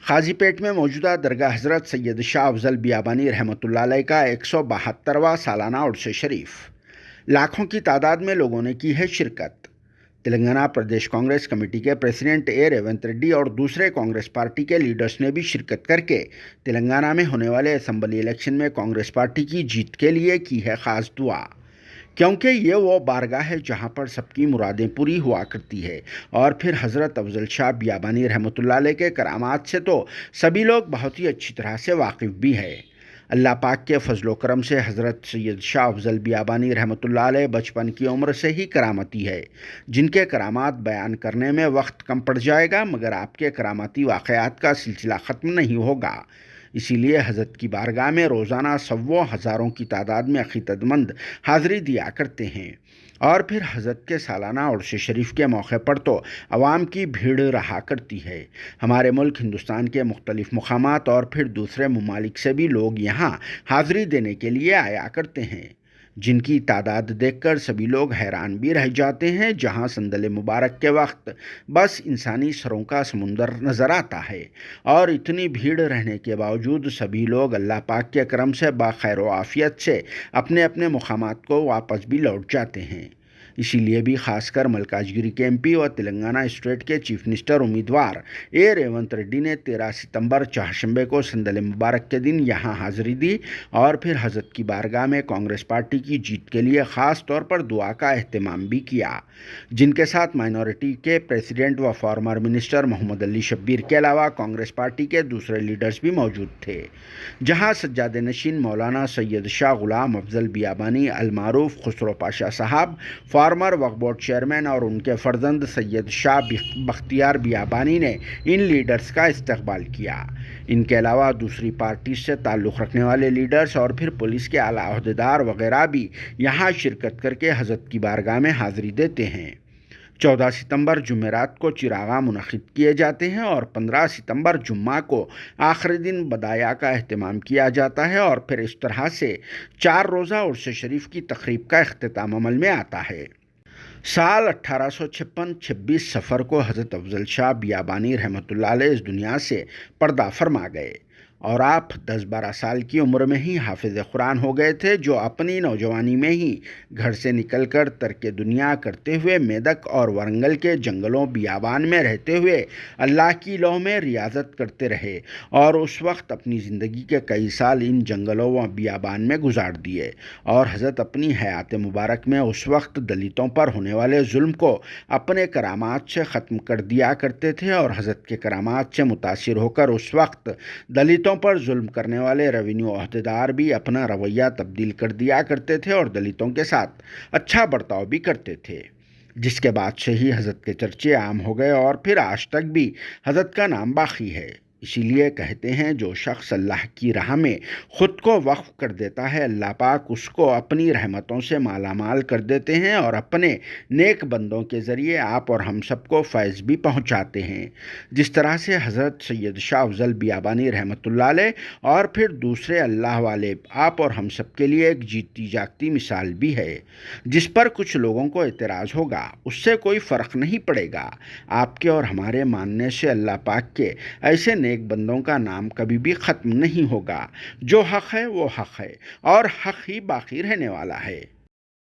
غازی پیٹ میں موجودہ درگاہ حضرت سید شاہ افضل بیابانی رحمۃ اللہ علیہ کا 172واں سالانہ عرس شریف، لاکھوں کی تعداد میں لوگوں نے کی ہے شرکت۔ تلنگانہ پردیش کانگریس کمیٹی کے پریزیڈنٹ ریونت ریڈی اور دوسرے کانگریس پارٹی کے لیڈرز نے بھی شرکت کر کے تلنگانہ میں ہونے والے اسمبلی الیکشن میں کانگریس پارٹی کی جیت کے لیے کی ہے خاص دعا، کیونکہ یہ وہ بارگاہ ہے جہاں پر سب کی مرادیں پوری ہوا کرتی ہے۔ اور پھر حضرت افضل شاہ بیابانی رحمۃ اللہ علیہ کے کرامات سے تو سبھی لوگ بہت ہی اچھی طرح سے واقف بھی ہے۔ اللہ پاک کے فضل و کرم سے حضرت سید شاہ افضل بیابانی رحمۃ اللہ علیہ بچپن کی عمر سے ہی کرامتی ہے، جن کے کرامات بیان کرنے میں وقت کم پڑ جائے گا، مگر آپ کے کراماتی واقعات کا سلسلہ ختم نہیں ہوگا۔ اسی لیے حضرت کی بارگاہ میں روزانہ سووں ہزاروں کی تعداد میں عقیدت مند حاضری دیا کرتے ہیں۔ اور پھر حضرت کے سالانہ عرس شریف کے موقع پر تو عوام کی بھیڑ رہا کرتی ہے۔ ہمارے ملک ہندوستان کے مختلف مقامات اور پھر دوسرے ممالک سے بھی لوگ یہاں حاضری دینے کے لیے آیا کرتے ہیں، جن کی تعداد دیکھ کر سبھی لوگ حیران بھی رہ جاتے ہیں۔ جہاں سندل مبارک کے وقت بس انسانی سروں کا سمندر نظر آتا ہے، اور اتنی بھیڑ رہنے کے باوجود سبھی لوگ اللہ پاک کے کرم سے باخیر و عافیت سے اپنے اپنے مقامات کو واپس بھی لوٹ جاتے ہیں۔ اسی لیے بھی خاص کر ملکاجگیری کے ایم پی اور تلنگانہ اسٹیٹ کے چیف منسٹر امیدوار ریونت ریڈی نے 13 ستمبر چہارشنبے کو سندل مبارک کے دن یہاں حاضری دی، اور پھر حضرت کی بارگاہ میں کانگریس پارٹی کی جیت کے لیے خاص طور پر دعا کا اہتمام بھی کیا، جن کے ساتھ مائنورٹی کے پریزیڈنٹ و فارمر منسٹر محمد علی شبیر کے علاوہ کانگریس پارٹی کے دوسرے لیڈرز بھی موجود تھے۔ جہاں سجادہ نشین مولانا سید شاہ غلام افضل بیابانی المعروف خسرو پاشا صاحب، فارمر وقف بورڈ چیئرمین، اور ان کے فرزند سید شاہ بختیار بیابانی نے ان لیڈرز کا استقبال کیا۔ ان کے علاوہ دوسری پارٹی سے تعلق رکھنے والے لیڈرز اور پھر پولیس کے اعلیٰ عہدیدار وغیرہ بھی یہاں شرکت کر کے حضرت کی بارگاہ میں حاضری دیتے ہیں۔ 14 ستمبر جمعرات کو چراغاں منعقد کیے جاتے ہیں، اور 15 ستمبر جمعہ کو آخری دن بدایا کا اہتمام کیا جاتا ہے، اور پھر اس طرح سے 4 روزہ عرس شریف کی تقریب کا اختتام عمل میں آتا ہے۔ سال 1856 26 صفر کو حضرت افضل شاہ بیابانی رحمۃ اللہ علیہ اس دنیا سے پردہ فرما گئے، اور آپ 10-12 سال کی عمر میں ہی حافظ قرآن ہو گئے تھے، جو اپنی نوجوانی میں ہی گھر سے نکل کر ترک دنیا کرتے ہوئے میدک اور ورنگل کے جنگلوں بیابان میں رہتے ہوئے اللہ کی لوح میں ریاضت کرتے رہے، اور اس وقت اپنی زندگی کے کئی سال ان جنگلوں و بیابان میں گزار دیے۔ اور حضرت اپنی حیات مبارک میں اس وقت دلتوں پر ہونے والے ظلم کو اپنے کرامات سے ختم کر دیا کرتے تھے، اور حضرت کے کرامات سے متاثر ہو کر اس وقت دلتوں پر ظلم کرنے والے ریونیو عہدیدار بھی اپنا رویہ تبدیل کر دیا کرتے تھے اور دلتوں کے ساتھ اچھا برتاؤ بھی کرتے تھے، جس کے بعد سے ہی حضرت کے چرچے عام ہو گئے، اور پھر آج تک بھی حضرت کا نام باقی ہے۔ اسی لیے کہتے ہیں جو شخص اللہ کی راہ میں خود کو وقف کر دیتا ہے، اللہ پاک اس کو اپنی رحمتوں سے مالا مال کر دیتے ہیں، اور اپنے نیک بندوں کے ذریعے آپ اور ہم سب کو فیض بھی پہنچاتے ہیں، جس طرح سے حضرت سید شاہ افضل بیابانی رحمۃ اللہ علیہ اور پھر دوسرے اللہ والے آپ اور ہم سب کے لیے ایک جیتی جاگتی مثال بھی ہے، جس پر کچھ لوگوں کو اعتراض ہوگا، اس سے کوئی فرق نہیں پڑے گا۔ آپ کے اور ہمارے ماننے سے اللہ پاک کے ایسے نیک بندوں کا نام کبھی بھی ختم نہیں ہوگا۔ جو حق ہے وہ حق ہے، اور حق ہی باقی رہنے والا ہے۔